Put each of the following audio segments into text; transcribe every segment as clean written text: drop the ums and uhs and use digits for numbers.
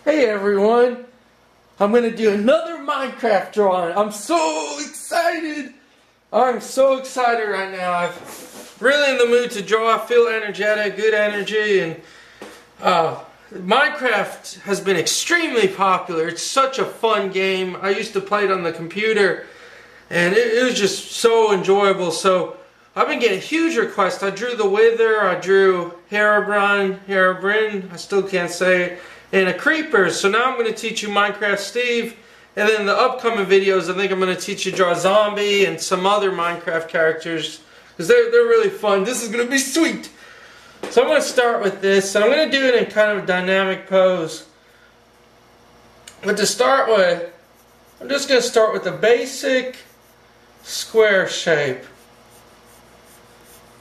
Hey everyone, I'm going to do another Minecraft drawing. I'm so excited. I'm so excited right now. I'm really in the mood to draw. I feel energetic, good energy, and Minecraft has been extremely popular. It's such a fun game. I used to play it on the computer, and it was just so enjoyable. So I've been getting huge requests. I drew the Wither, I drew Herobrine, I still can't say it, and a Creeper. So now I'm going to teach you Minecraft Steve, and then in the upcoming videos I think I'm going to teach you to draw Zombie and some other Minecraft characters, because they're really fun. This is going to be sweet. So I'm going to start with this, and I'm going to do it in kind of a dynamic pose. But to start with, I'm just going to start with a basic square shape.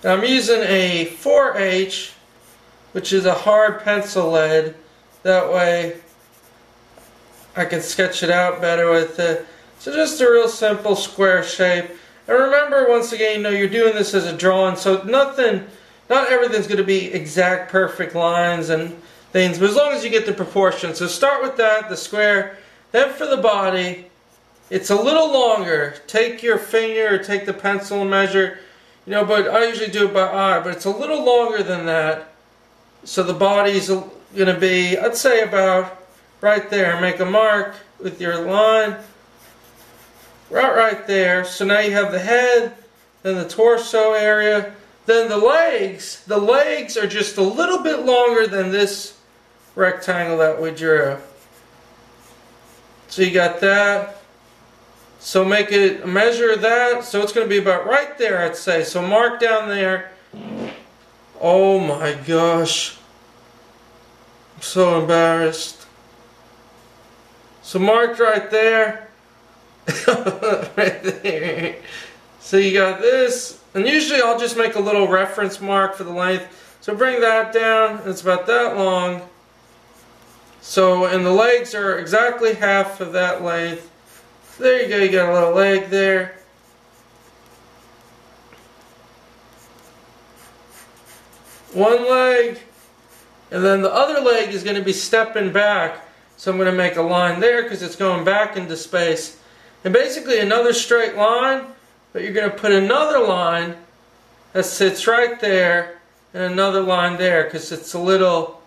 And I'm using a 4H, which is a hard pencil lead. That way I can sketch it out better with it. So just a real simple square shape. And remember, once again, you're doing this as a drawing, so not everything's going to be exact perfect lines and things, but as long as you get the proportions. So start with that, the square. Then for the body, it's a little longer. Take your finger or take the pencil and measure. But I usually do it by eye, but it's a little longer than that. So the body's going to be, I'd say, about right there. Make a mark with your line. Right there. So now you have the head, then the torso area. Then the legs. The legs are just a little bit longer than this rectangle that we drew. So you got that. So measure that. So it's going to be about right there, I'd say. So mark down there. Oh my gosh. I'm so embarrassed. So mark right there. Right there. So you got this. And usually I'll just make a little reference mark for the length. So bring that down. It's about that long. So, and the legs are exactly half of that length. There you go, you got a little leg there. One leg, and then the other leg is going to be stepping back. So I'm going to make a line there because it's going back into space. And basically another straight line, but you're going to put another line that sits right there and another line there because it's a little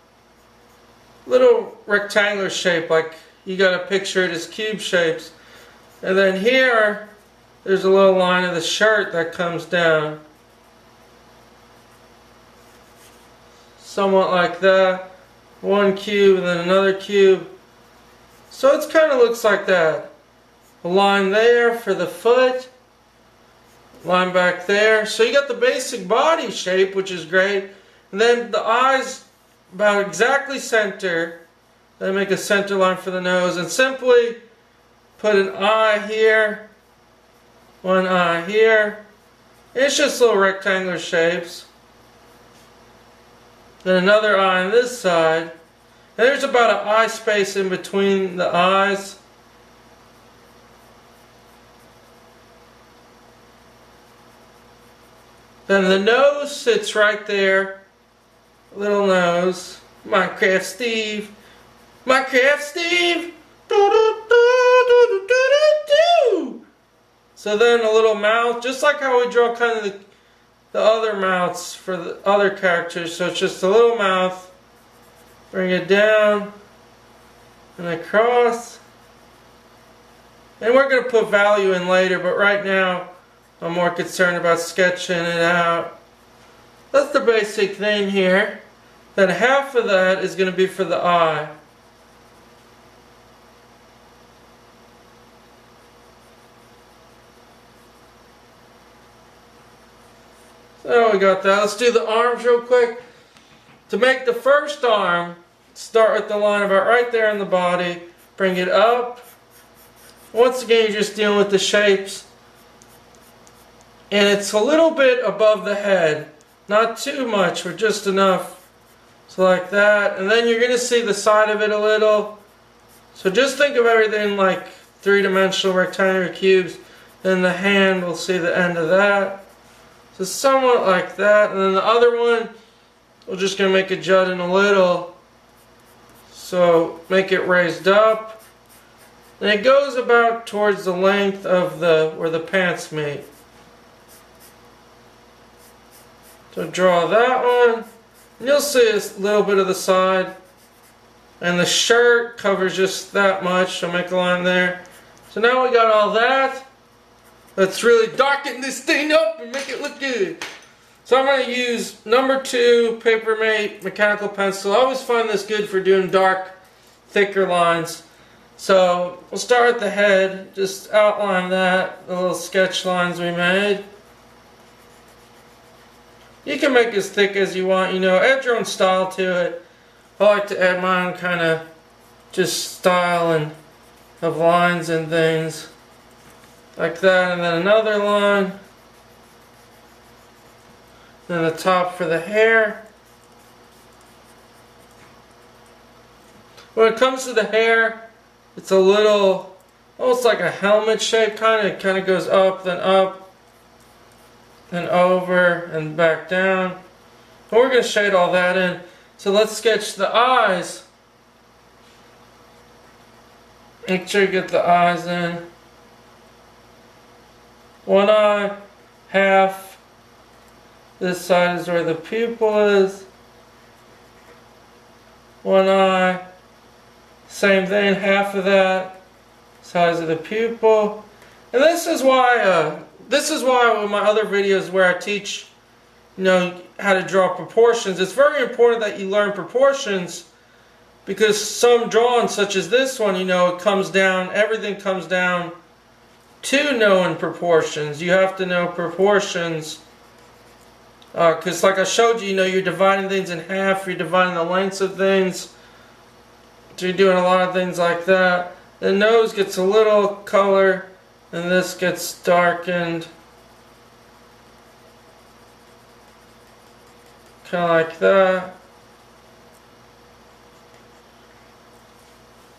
rectangular shape, like you got to picture it as cube shapes. And then here, there's a little line of the shirt that comes down. Somewhat like that. One cube and then another cube. So it kind of looks like that. A line there for the foot. Line back there. So you got the basic body shape, which is great. And then the eyes about exactly center. Then make a center line for the nose. And simply put an eye here, one eye here. It's just little rectangular shapes. Then another eye on this side. And there's about an eye space in between the eyes. Then the nose sits right there. Little nose. Minecraft Steve. Minecraft Steve! So then a little mouth, just like how we draw kind of the other mouths for the other characters. So it's just a little mouth. Bring it down and across. And we're going to put value in later, but right now I'm more concerned about sketching it out. That's the basic thing here. Then half of that is going to be for the eye. So we got that. Let's do the arms real quick. To make the first arm, start with the line about right there in the body. Bring it up. Once again, you're just dealing with the shapes. And it's a little bit above the head. Not too much, but just enough. So like that. And then you're going to see the side of it a little. So just think of everything like three-dimensional rectangular cubes. Then the hand, we'll see the end of that. So somewhat like that. And then the other one, we're just going to make a jut in a little. So make it raised up. And it goes about towards the length of where the pants meet. So draw that one. And you'll see a little bit of the side. And the shirt covers just that much, so make a line there. So now we got all that. Let's really darken this thing up and make it look good. So I'm going to use number 2 Papermate mechanical pencil. I always find this good for doing dark, thicker lines. So we'll start with the head. Just outline that, the little sketch lines we made. You can make as thick as you want, you know, add your own style to it. I like to add my own kind of just style and of lines and things. Like that, and then another line. Then the top for the hair. When it comes to the hair, it's a little, almost like a helmet shape kind of. It kind of goes up, then over, and back down. And we're going to shade all that in. So let's sketch the eyes. Make sure you get the eyes in. One eye, half. This side is where the pupil is. One eye. Same thing, half of that. Size of the pupil. And this is why with my other videos where I teach, you know, how to draw proportions, it's very important that you learn proportions, because some drawings such as this one, you know, it comes down, everything comes down to knowing proportions. You have to know proportions, because like I showed you, you know, you're dividing things in half, you're dividing the lengths of things, so you're doing a lot of things like that. The nose gets a little color, and this gets darkened, kind of like that.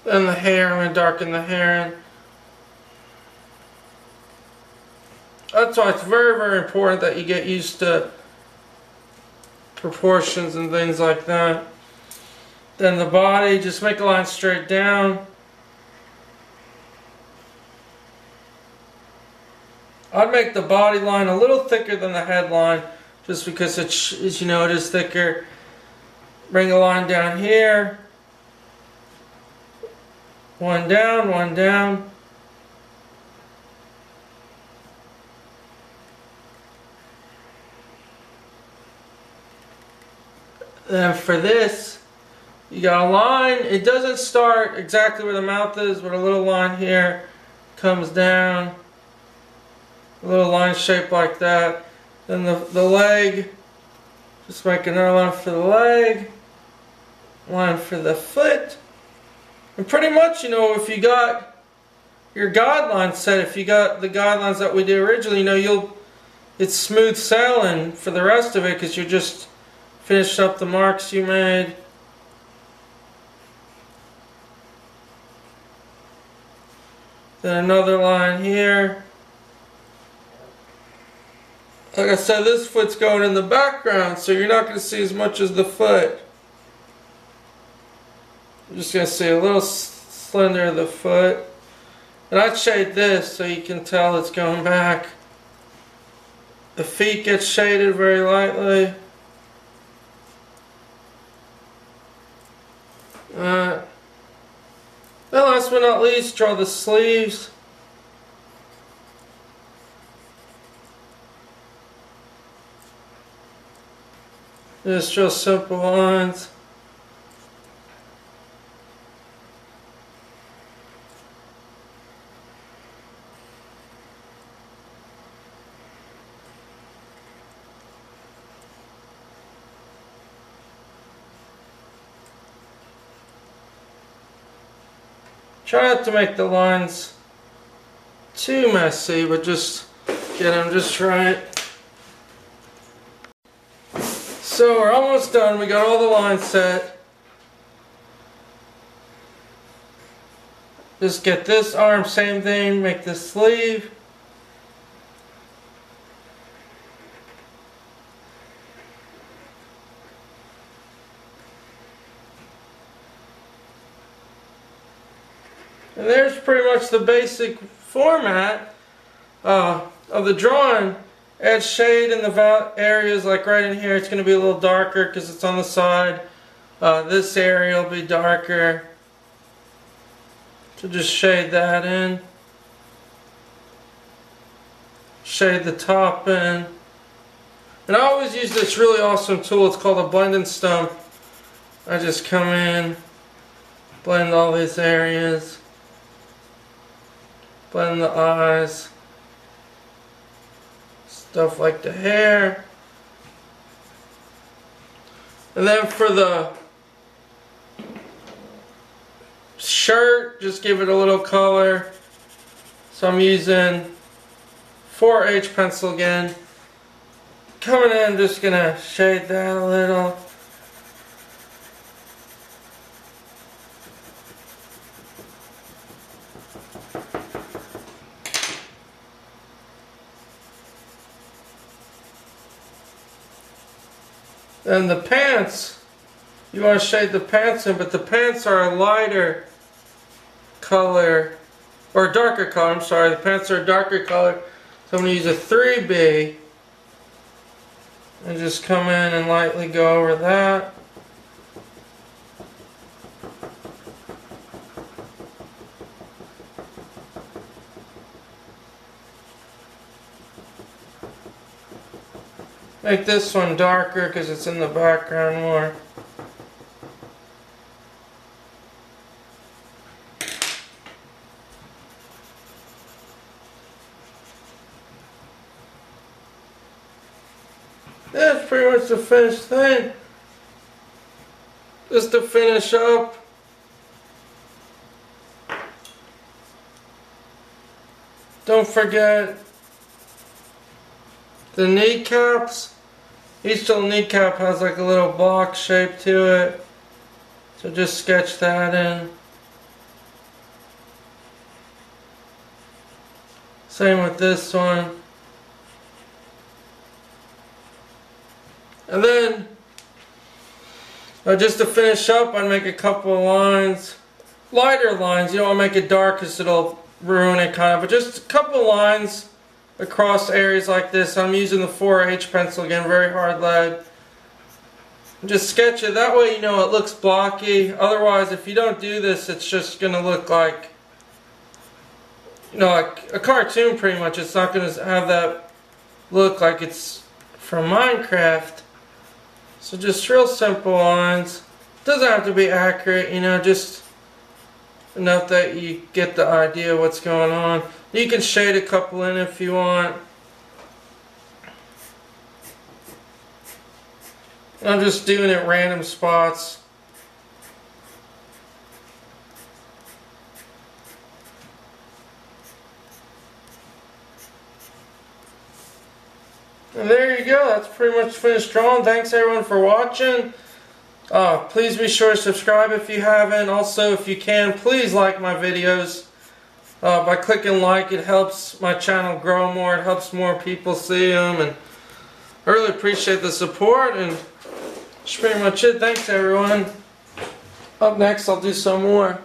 Then the hair, I'm going to darken the hair in. That's why it's very, very important that you get used to proportions and things like that. Then the body, just make a line straight down. I'd make the body line a little thicker than the head line, just because it's, you know, it is thicker. Bring a line down here. One down, one down. Then for this, you got a line. It doesn't start exactly where the mouth is, but a little line here comes down. A little line shaped like that. Then the leg, just make another line for the leg. Line for the foot. And pretty much, you know, if you got your guidelines set, if you got the guidelines that we did originally, you know, it's smooth sailing for the rest of it, because you just finished up the marks you made. Then another line here. Like I said, this foot's going in the background, so you're not going to see as much as the foot. You're just going to see a little slender of the foot. And I'd shade this so you can tell it's going back. The feet get shaded very lightly. Then last but not least, draw the sleeves. Just draw simple lines. Try not to make the lines too messy, but just get them just right. So we're almost done. We got all the lines set. Just get this arm, same thing, make this sleeve. And there's pretty much the basic format of the drawing. Add shade in the areas, like right in here. It's going to be a little darker because it's on the side. This area will be darker. So just shade that in. Shade the top in. And I always use this really awesome tool. It's called a blending stump. I just come in, blend all these areas, blend the eyes, stuff like the hair. And then for the shirt, just give it a little color. So I'm using 4H pencil again. Coming in, just gonna shade that a little. Then the pants, you want to shade the pants in, but the pants are a lighter color, or a darker color, I'm sorry, the pants are a darker color. So I'm going to use a 3B and just come in and lightly go over that. Make this one darker because it's in the background more. That's pretty much the finished thing. Just to finish up, don't forget the kneecaps. Each little kneecap has like a little box shape to it. So just sketch that in. Same with this one. And then, just to finish up, I'd make a couple of lines. Lighter lines, you don't want to make it dark because it'll ruin it kind of. But just a couple of lines across areas like this. I'm using the 4H pencil again, very hard lead. Just sketch it, that way you know it looks blocky. Otherwise, if you don't do this, it's just going to look like, you know, like a cartoon pretty much. It's not going to have that look like it's from Minecraft. So just real simple lines. Doesn't have to be accurate, you know, just enough that you get the idea of what's going on. You can shade a couple in if you want. I'm just doing it random spots. And there you go, that's pretty much finished drawing. Thanks everyone for watching. Please be sure to subscribe if you haven't. Also, if you can, please like my videos. By clicking like, it helps my channel grow more. It helps more people see them. And I really appreciate the support. And that's pretty much it. Thanks everyone. Up next, I'll do some more.